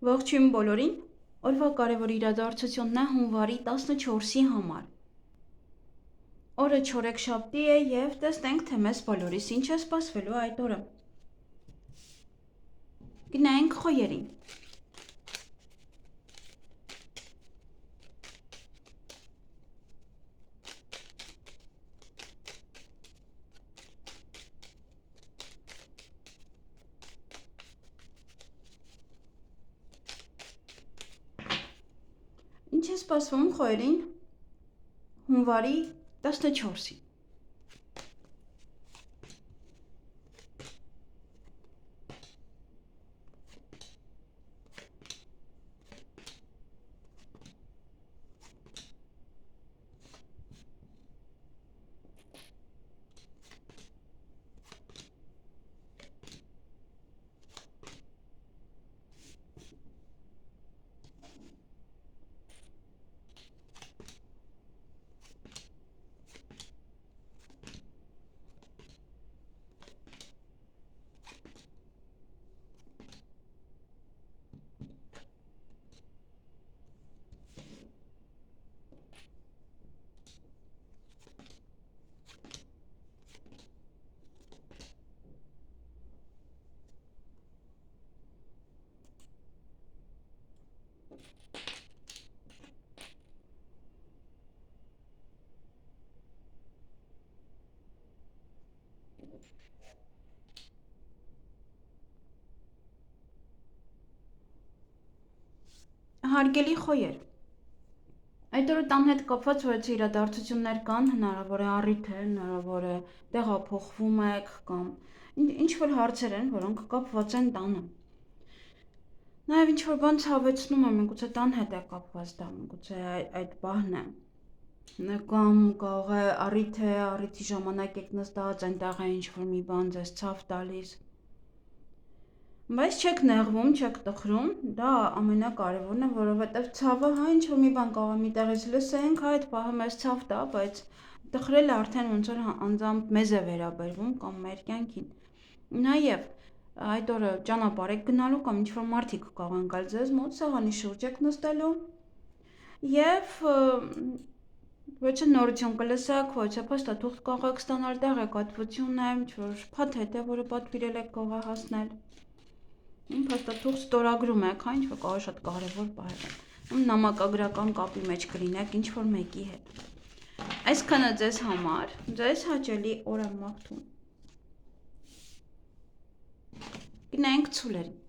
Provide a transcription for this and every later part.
Ողջույն բոլորին, օրվա կարևոր իրադարձությունն է հունվարի 14-ի համար։ Օրը չորեքշաբթի է և տեսնենք, թե մեզ բոլորիս ինչ է սպասվելու այդ օրը։ Գնայինք խոյերին։ Ինչ է սպասվում խոյերին հունվարի 14-ին։ Հարգելի խոյեր, այդ օրը տան հետ կապված որոշ իրադարձություններ կան, հնարավոր է առիթ է, հնարավոր է տեղափոխվում եք կամ ինչ-որ հարցեր են, որոնք կապված են տանը։ Նաև ինչ-որ բան ցավեցնում է, միգուցե տան հետ է կապված դա, միգուցե այդ պահն է։ Կամ կարող է առիթ է, առիթի ժամանակ եք նստած, այնտեղ է ինչ-որ մի բան ձեզ ցավ տալիս։ Բայց չեք նեղվում, չեք տխրում, դա ամենակարևորն է, որովհետև ցավը, հա, ինչ-որ մի բան կարող է մի տեղից լսենք, հա, այդ պահը մեզ ցավ տա, բայց տխրելը արդեն ոնց որ անձամբ մեզ է վերաբերվում կամ մեր կյանքին։ Նաև այդ օրը ճանապարհ եք գնալու կամ ինչ-որ մարդիկ կարող են գալ ձեզ մոտ, սեղանի շուրջ եք նստելու և ոչ է նորություն կլսեք, ոչ է փաստաթուղթ կարող եք ստանալ, տեղեկատվություն է, ինչ-որ փաթեթ է, որը պատվիրել եք կարող է հասնել։ Փաստաթուղթ ստորագրում եք, հա, ինչ-որ կարող է շատ կարևոր բաներ են։ Նամակագրական կապի մեջ կլինեք ինչ-որ մեկի հետ։ Այսքանը ձեզ համար, ձեզ հաճելի օր եմ մաղթում։ Գնայինք ցուլերին։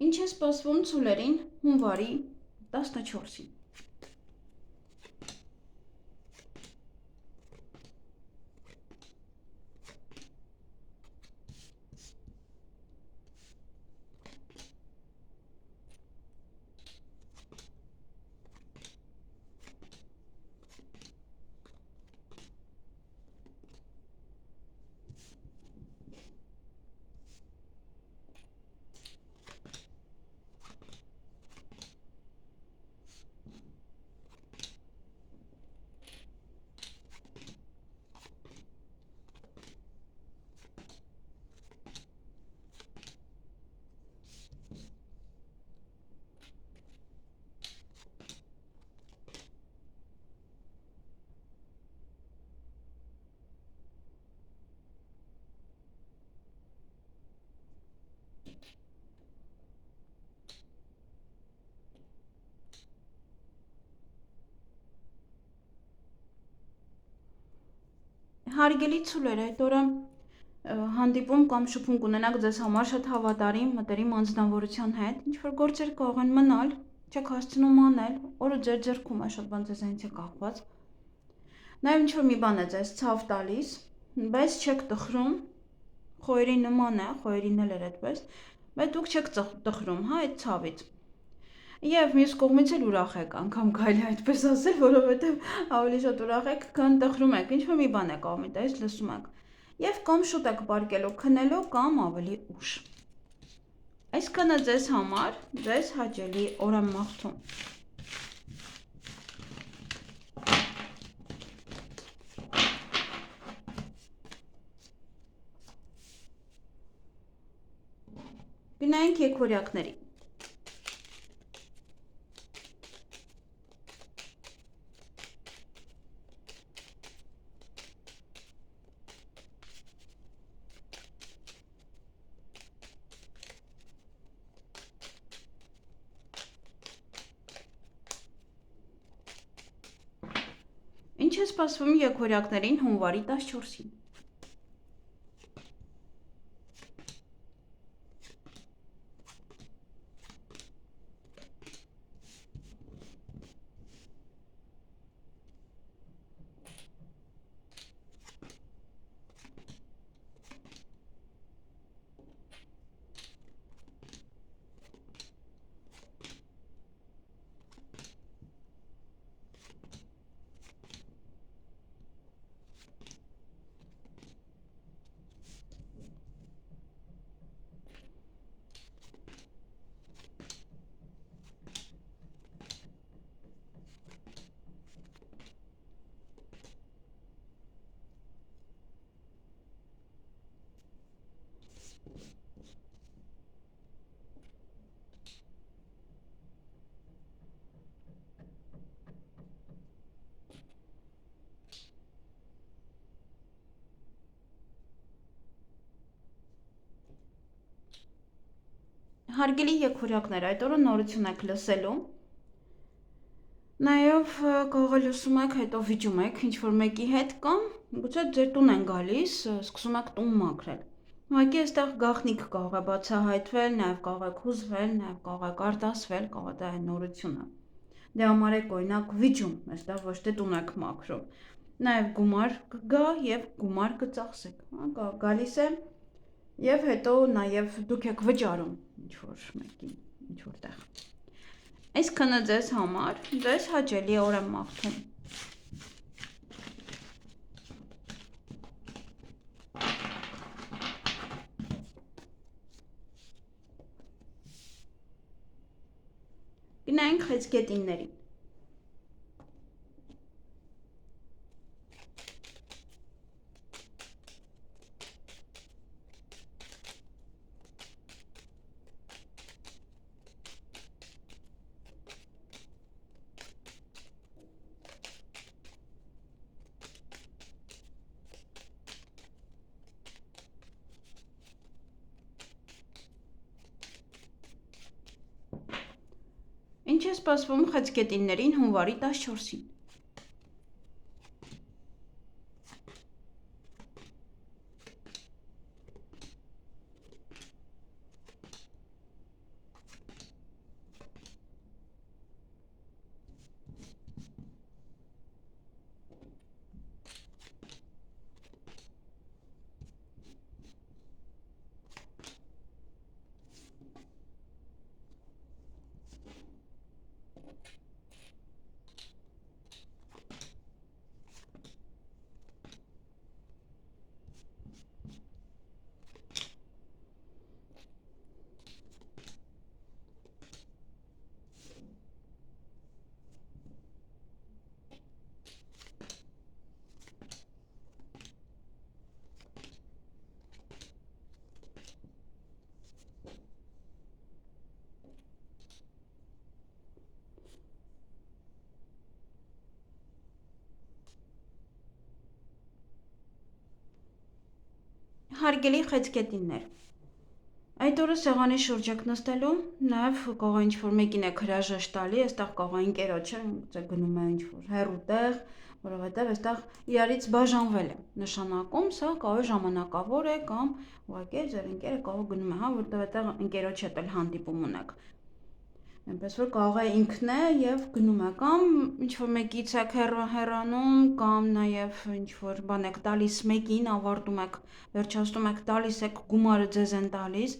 Ինչ է սպասվում ցուլերին հունվարի 14-ին։ Հարգելի ցուլեր, այդ օրը հանդիպում կամ շփում կունենաք ձեզ համար շատ հավատարիմ, մտերիմ անձնավորության հետ, ինչ-որ գործեր կարող են մնալ, չեք հասցնում անել, օրը ձեր ձեռքում է, շատ բան ձեզանից է կախված։ Նաև ինչ-որ մի բան է ձեզ ցավ տալիս, բայց չեք տխրում, խոյերի նման է, խոյերին էլ էր այդպես, բայց դուք չեք տխրում, հա, այդ ցավից։ Եվ մյուս կողմից էլ ուրախ եք, անգամ կարելի այդպես ասել, որովհետև ավելի շատ ուրախ եք, քան տխրում եք, ինչ-որ մի բան եք աղմիտայից լսում եք։ Եվ կամ շուտ եք պարկելու քնելու կամ ավելի ուշ։ Այսքանը ձեզ համար ձեզ հաճելի օր եմ մաղթում։ Գնայինք եկորյակների։ Ինչ է սպասվում եկորյակներին հունվարի 14-ին։ Հարգելի եկորյակներ, այդ օրը նորություն եք լսելու։ Նաև կարող է լսում եք, հետո վիճում եք ինչ-որ մեկի հետ կամ գուցե ձեր տուն են գալիս, սկսում եք տուն մաքրել։ Ուղղակի այստեղ գաղտնիք կարող է բացահայտվել, նաև կարող եք հուզվել, նաև կարող եք արտասվել, կարող է դա է նորությունը։ Դե համարեք օրինակ վիճում, այստեղ ոչ թե տուն եք մաքրում։ Նաև գումար կգա եւ գումար կծախսեք, գալիս է եւ հետո նաև դուք եք վճարում ինչ-որ մեկին, ինչ-որ տեղ։ Այսքանը ձեզ համար, ձեզ հաճելի օր եմ մաղթում։ Գնայինք խեցգետիններին։ Ինչ է սպասվում խեցգետիններին հունվարի 14-ին։ Հարգելի խեցգետիններ, այդ օրը սեղանի շուրջ եք նստելու, նաև կարող է ինչ-որ մեկին եք հրաժեշտ տալի, այստեղ կարող է ընկերոջը, գնում է ինչ-որ հեռու տեղ, որովհետև այստեղ իրարից բաժանվել է նշանակում, սա կարող է ժամանակավոր է կամ ուղղակի ձեր ընկերը կարող գնում է, հա, որտեղ այդտեղ ընկերոջ հետ էլ հանդիպում ունեք։ Այնպես որ կարող է ինքն է եւ գնում է կամ ինչ-որ մեկից եք հեռանում կամ նաեւ ինչ-որ բան եք տալիս մեկին, ավարտում եք, վերջացնում եք, տալիս եք գումարը ձեզ են տալիս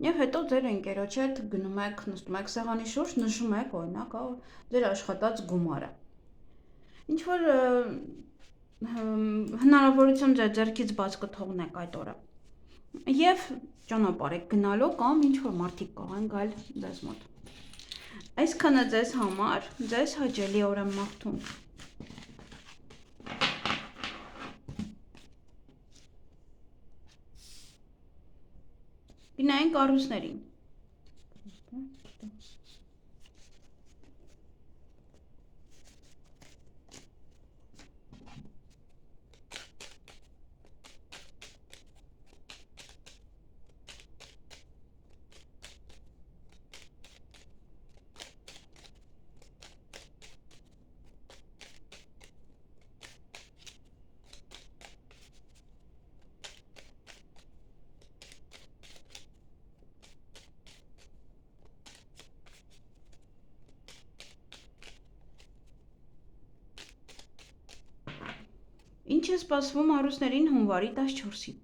եւ հետո ձեր ընկերոջ հետ գնում եք, նստում եք սեղանի շուրջ, նշում եք օրինակ ձեր աշխատած գումարը։ Ինչ որ հնարավորություն ձեր ձեռքից բաց կթողնեք այդ օրը։ Եվ ճանապարհ եք գնալու կամ ինչ որ մարդիկ կան գալ ձեզ մոտ։ Այսքանը ձեզ համար ձեզ հաճելի օր եմ մաղթում։ Գնային կառույցներին։ Ինչ է սպասվում առուսներին հունվարի 14-ին։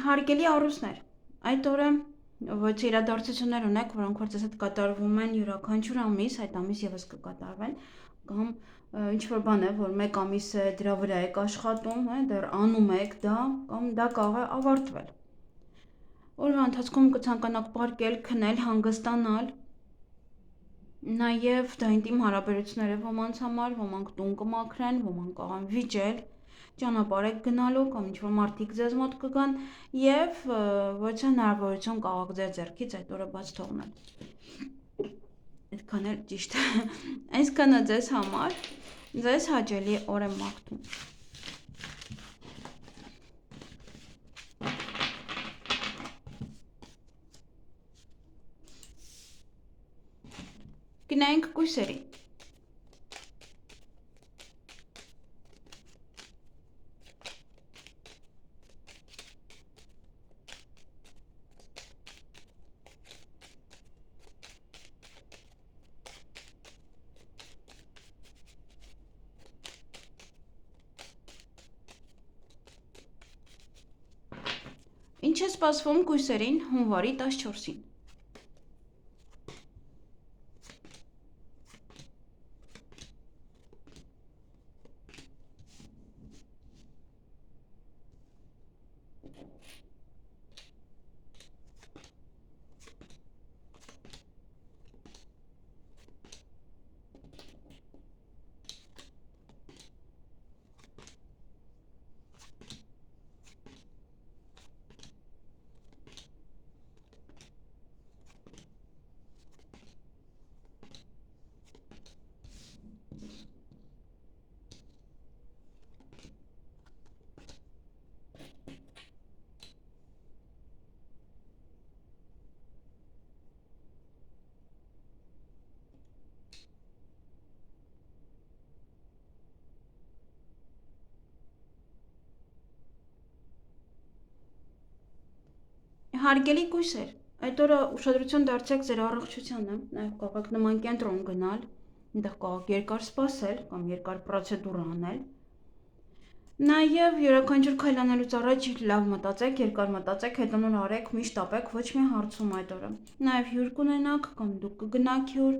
Հարգելի առուսներ, այդ օրը ոչ իրադարձություններ ունեք, որոնք որ ձեզ հետ կատարվում են յուրաքանչյուր ամիս, այդ ամիս եւս կկատարվեն, կամ ինչ որ բան է, որ մեկ ամիս է դրա վրա եք աշխատում, դեռ անում եք դա, կամ դա կարող է ավարտվել։ Օրվա ընթացքում կցանկանաք պարկել, քնել, հանգստանալ, նաև դա ինտիմ հարաբերություններ է ոմանց համար, ոմանք տուն կմաքրեն, ոմանք կարող են վիճել, ճանապարհ եք գնալու կամ ինչ-որ մարդիկ ձեզ մոտ կգան եւ ոչ հնարավորություն կարող ձեր ձեռքից այդ օրը բաց թողնել։ Այդքան էլ ճիշտ։ Այսքանը ձեզ համար ձեզ հաճելի օր եմ մաղթում։ Գնայինք կույսերի։ Ինչ է սպասվում կույսերին հունվարի 14-ին։ Հարգելի կույսեր, այդ օրը ուշադրություն դարձրեք ձեր առողջությանը, նաև կարող եք նման կենտրոն գնալ, այնտեղ կարող եք երկար սպասել կամ երկար պրոցեդուրա անել։ Նաև յուրաքանչյուր քայլ անելուց առաջ լավ մտածեք, երկար մտածեք, հետո նոր արեք, միշտ ապեք, ոչ մի հարցում այդ օրը։ Նաև հյուր կունենաք կամ դուք կգնաք հյուր,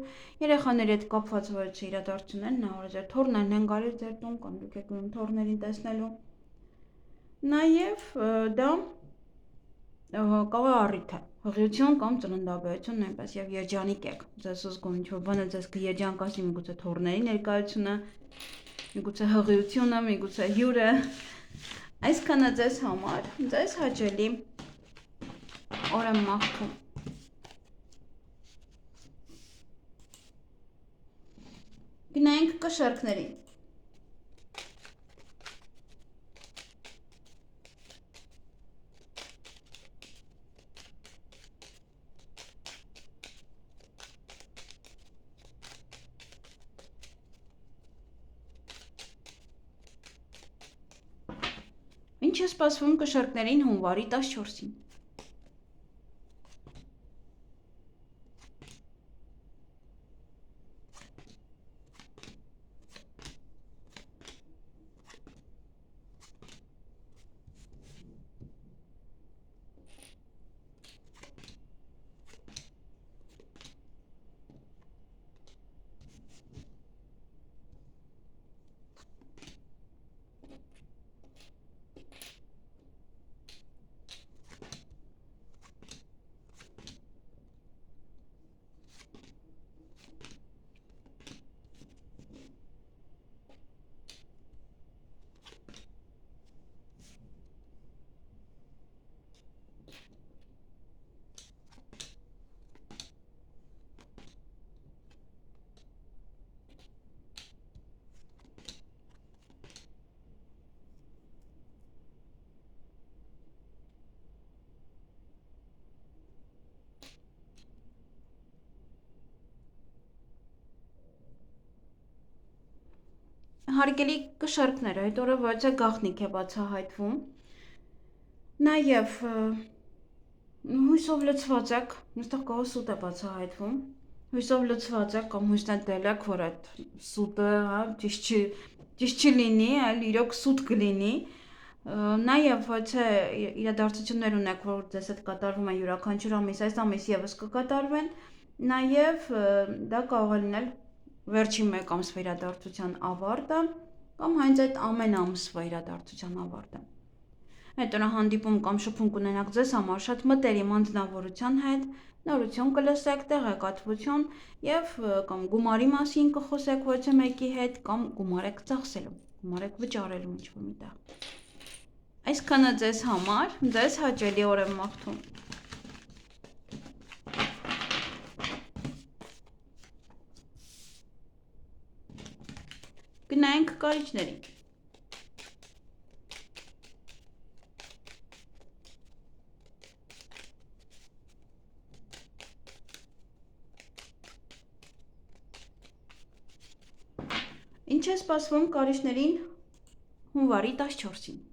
երեխաների հետ կապված ոչ իրադարձություններ, նա օրը ձեր թորներն են գալիս ձեր տուն կամ դուք եք գնում թորներին տեսնելու։ Նաև դա կարող է առիթ է, հղիություն կամ ծննդաբերություն նույնպես եւ երջանիկ եք, ձեզ զգում ինչ որ բանը ձեզ կերջանք ասի միգուցե թորների ներկայությունը միգուցե հղիությունը, միգուցե հյուրը։ Այսքանը ձեզ համար, ձեզ հաճելի օր եմ մաղթում։ Գնայինք կշերքներին։ Ինչ է սպասվում կշերքներին հունվարի 14-ին։ Հարգելի կշերքներ, այդ օրը ոչ է գաղտնիք է բացահայտվում։ Նաև հույսով լցված եք, այստեղ կողը սուտ է բացահայտվում։ Հույսով լցված եք կամ հույսն է դել եք, որ այդ սուտը ճիշտ չլինի, այլ իրոք սուտ կլինի։ Նաև ոչ է իրադարձություններ ունեք, որ ձեզ հետ կատարվում է յուրաքանչյուր ամիս, այս ամիս եւս կկատարվեն։ Նաև դա կարող է լինել վերջին մեկ ամսվա իրադարձության ավարտը կամ հենց այդ ամեն ամսվա իրադարձության ավարտը։ Այդ օրը հանդիպում կամ շփում կունենաք ձեզ համար շատ մտերիմ անձնավորության հետ, նորություն կլսեք, տեղեկատվություն եւ կամ գումարի մասին կխոսեք ոչ մեկի հետ կամ գումար եք ծախսելու, գումար եք վճարելու ինչ-որ միտեղ։ Այսքանը ձեզ համար, ձեզ հաճելի օր եմ մաղթում։ Գնայինք կարիճներին։ Ինչ է սպասվում կարիճներին հունվարի 14-ին։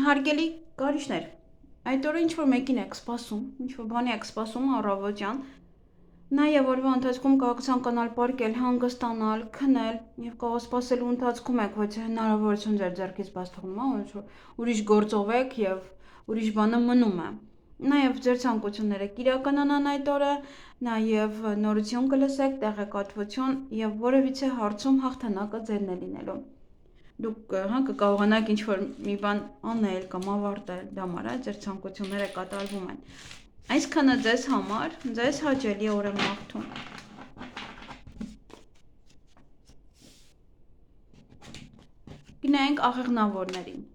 Հարգելի կարիճներ, այդ օրը ինչ-որ մեկին եք սպասում, ինչ-որ բանի եք սպասում առավոտյան, նաև օրվա ընթացքում կարող ցանկանալ պարկել, հանգստանալ, քնել եւ կարող սպասելու ընթացքում եք ոչ հնարավորություն ձեր ձեռքից բաց թողնում, ուրիշ գործով եք եւ ուրիշ բանը մնում է։ Նաև ձեր ցանկությունները կիրականանան այդ օրը, նաև նորություն կլսեք, տեղեկատվություն եւ որևիցե հարցում հաղթանակը ձերն է լինելու։ Դուք կկարողանաք ինչ-որ մի բան անել կամ ավարտել, դա համար է, ձեր ցանկությունները կատարվում են։ Այսքանը ձեզ համար, ձեզ հաճելի օր եմ մաղթում։ Գնայինք աղեղնավորներին։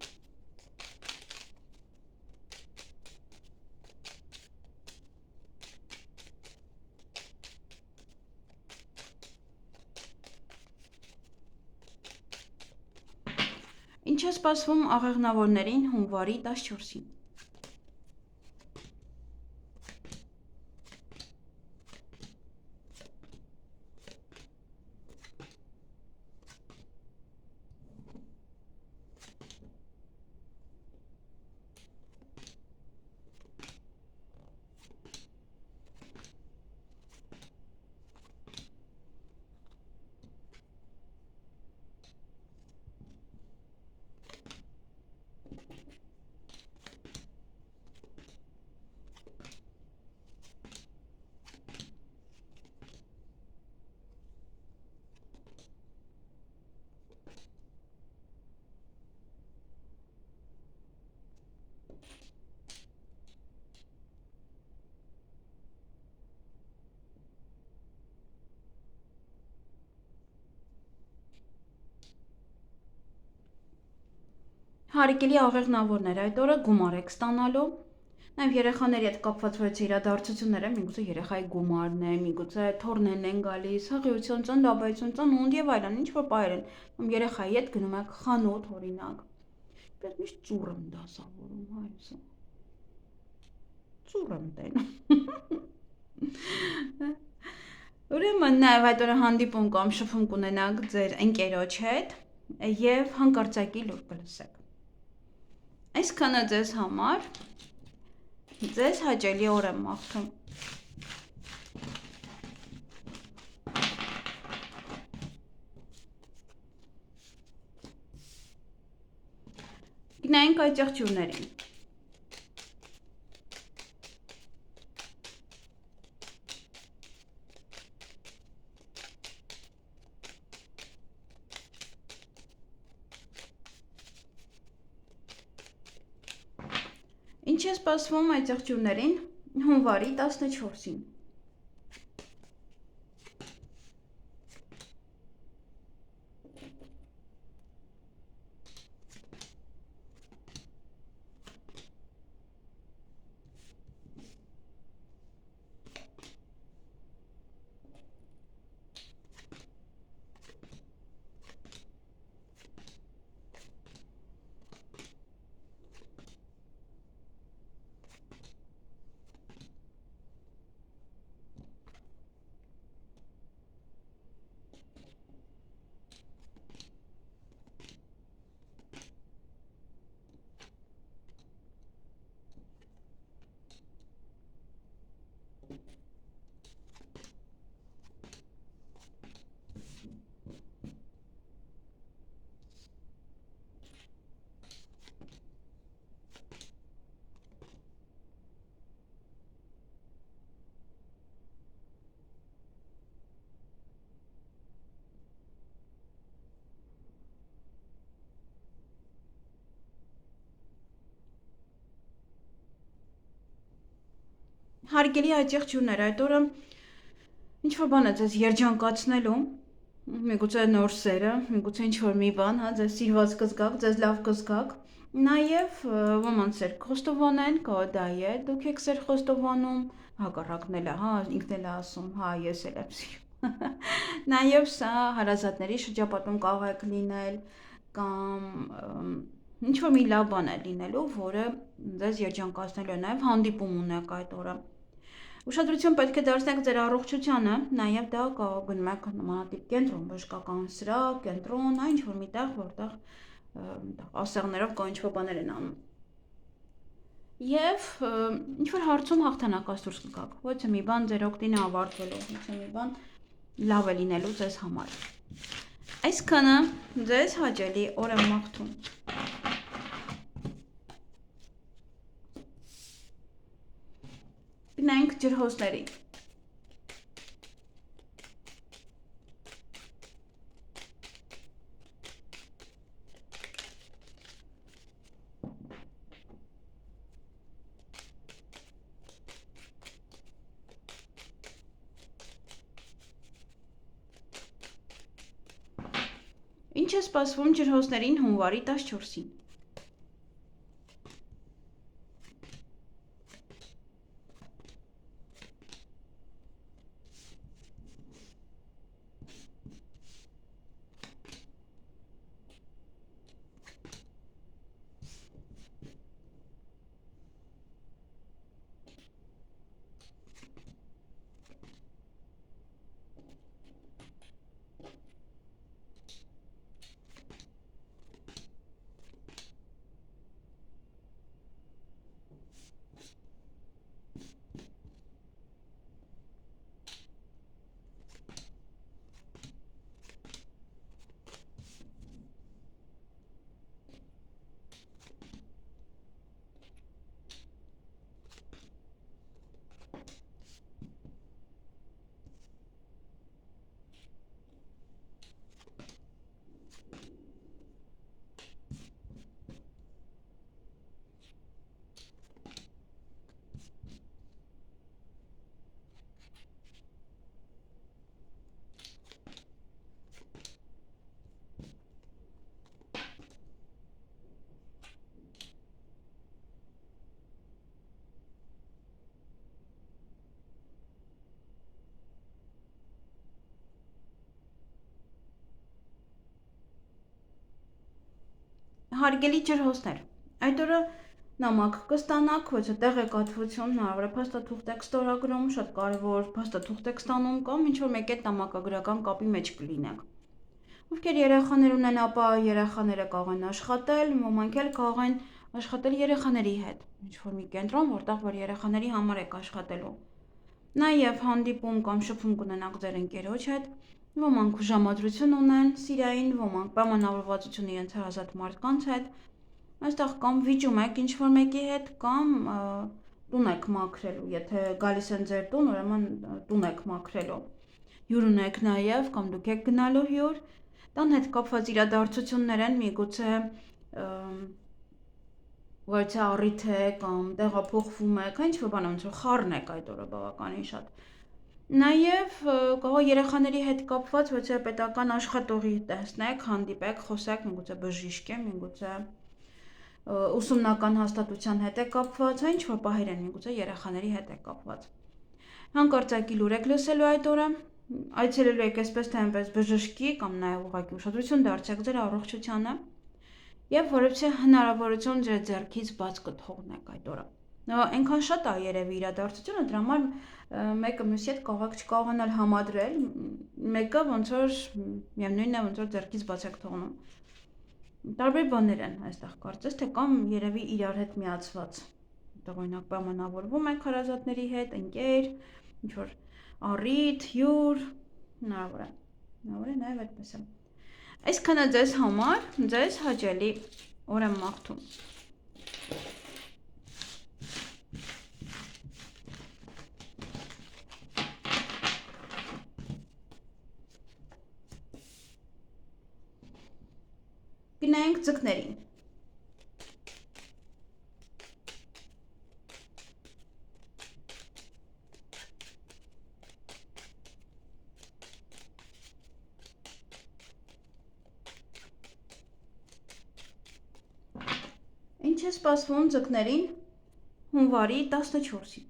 Ինչ է սպասվում աղեղնավորներին հունվարի 14-ին։ Հարիկելի աղեղնավորներ այդ օրը գումար եք ստանալու, նաև երեխաների հետ կապված որ իրադարձությունները, միգուցե երեխայի գումարն է, միգուցե թորներն են գալիս, հղիություն, ծննդաբերություն, ծնունդ եւ այլն, ինչ որ բայր են, երեխայի հետ գնում եք խանութ օրինակ, պես միշտ ծուռ եմ դասավորում հայրս, ծուռ եմ տենում, ուրեմն նաև այդ օրը հանդիպում կամ շփում կունենաք ձեր ընկերոջ հետ եւ հանկարծակի լուր կլսեք։ Այսքանը ձեզ համար, ձեզ հաճելի օր եմ մաղթում։ Գնայինք այդ եղջյուրներին։ Ինչ է սպասվում այդ եղջյուրներին հունվարի 14-ին։ Հարգելի այդ եղջյուրներ, այդ օրը ինչ-որ բան է ձեզ երջանկացնելու, միգուցե նոր սերը, միգուցե ինչ-որ մի բան, ձեզ սիրված կզգաք, ձեզ լավ կզգաք, նաև ոմանց սեր խոստովանեն, կա դա է, դուք եք սեր խոստովանում, հակառակն էլ է, ինքն էլ է ասում, ես էլ եմ սիրում, նաև սա հարազատների շրջապատում կարող եք լինել, կամ ինչ-որ մի լավ բան է լինելու, որը ձեզ երջանկացնելու է, նաև հանդիպում ունեք այդ օրը։ Ուշադրություն պետք է դարձնեք ձեր առողջությանը, նաև դա գնում եք նմանատիպ կենտրոն, բժշկական սրահ, կենտրոն, ինչ-որ մի տեղ, որտեղ ասեղներով կամ ինչ-որ բաներ են անում։ Եվ ինչ-որ հարցում հաղթանակած դուրս կգաք, ոչ մի բան ձեր օգտին է ավարտվելու, ոչ մի բան լավ է լինելու ձեզ համար։ Այսքանը ձեզ հաճելի օր եմ մաղթում։ Գնանք ջրհոսների։ Ինչ է սպասվում ջրհոսներին հունվարի 14-ին։ Հարգելի ջրհոսներ, այդ օրը նամակ կստանաք, ոչ տեղեկատվություն, հնարավոր է փաստաթուղթ ստորագրում, շատ կարևոր փաստաթուղթ եք ստանում կամ ինչ-որ մեկ այդ նամակագրական կապի մեջ կլինեք։ Ովքեր երեխաներ ունեն, ապա երեխաները կարող են աշխատել, ոմանք էլ կարող են աշխատել երեխաների հետ, ինչ-որ մի կենտրոն, որտեղ որ երեխաների համար եք աշխատելու։ Նաև հանդիպում կամ շփում կունենաք ձեր ընկերոջ հետ, ոմանք ժամադրություն ունեն սիրային, ոմանք պայմանավորվածություն իրենց հարազատ մարդկանց հետ, այստեղ կամ վիճում եք ինչ-որ մեկի հետ, կամ տուն եք մաքրելու, եթե գալիս են ձեր տուն, ուրեմն տուն եք մաքրելու, հյուր ունեք նաև, կամ դուք եք գնալու հյուր, տան հետ կապված իրադարձություններ են, միգուցե ուղղակի առիթ է կամ տեղափոխվում եք, ինչ-որ բան ոնց որ խառն եք այդ օրը բավականին շատ։ Նաև կարող երեխաների հետ կապված, ոչ թե պետական աշխատողի տեսնեք, հանդիպեք, խոսեք, միգուցե բժիշկ է, միգուցե ուսումնական հաստատության հետ է կապված, ինչ-որ պահեր են, միգուցե երեխաների հետ է կապված։ Հանկարծակի լուր եք լսելու այդ օրը, այցելելու եք այսպես թե այնպես բժշկի կամ նաև ուղղակի ուշադրություն դարձեք ձեր առողջությանը եւ որևէ հնարավորություն ձեր ձեռքից բաց կթողնեք այդ օրը։ Այնքան շատ է երևի իրադարձությունը, դրա համար մեկը մյուսի հետ կարող եք չկարողանալ համադրել, մեկը ոնց որ միևնույնն է ոնց որ ձեռքից բաց եք թողնում։ Տարբեր բաներ են այստեղ կարծես թե կամ երևի իրար հետ միացված։ Այդտեղ օրինակ պայմանավորվում եք հարազատների հետ, ընկեր, ինչ որ առիթ, հյուր, հնարավոր է նաև այդպես է։ Այսքանը ձեզ համար, ձեզ հաճելի օր եմ մաղթում։ Գնայինք ձկներին։ Ինչ է սպասվում ձկներին հունվարի 14-ին։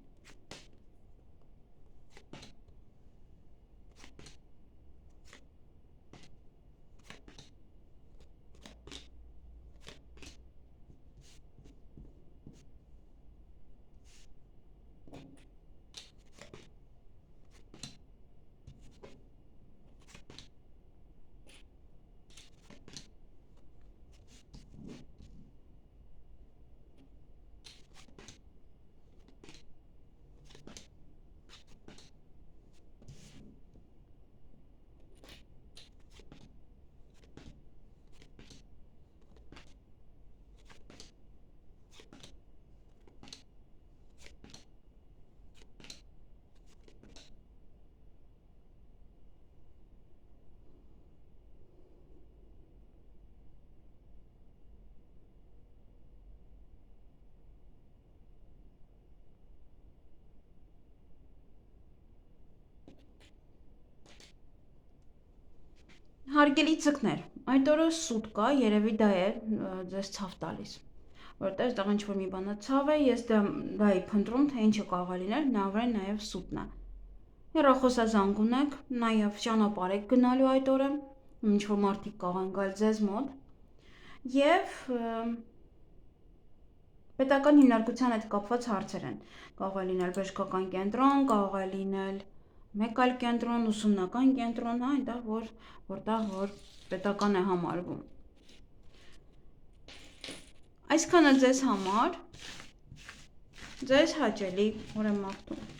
Հարգելի ձկներ, այդ օրը սուտ կա, երևի դա է ձեզ ցավ տալիս, որտեղ այդտեղ ինչ-որ մի բանը ցավ է, ես դա էի փնտրում, թե ինչը կարող է լինել, հնարավոր է նաև սուտն է։ Հեռախոսազանգ ունեք, նաև ճանապարհ եք գնալու այդ օրը, ինչ-որ մարդիկ կարող են գալ ձեզ մոտ, եւ պետական հիմնարկության հետ կապված հարցեր են, կարող է լինել բժշկական կենտրոն, կարող է լինել մեկ այլ կենտրոն, ուսումնական կենտրոն, հա, այնտեղ որտեղ որ պետական է համարվում։ Այսքանը ձեզ համար, ձեզ հաճելի օր եմ մաղթում։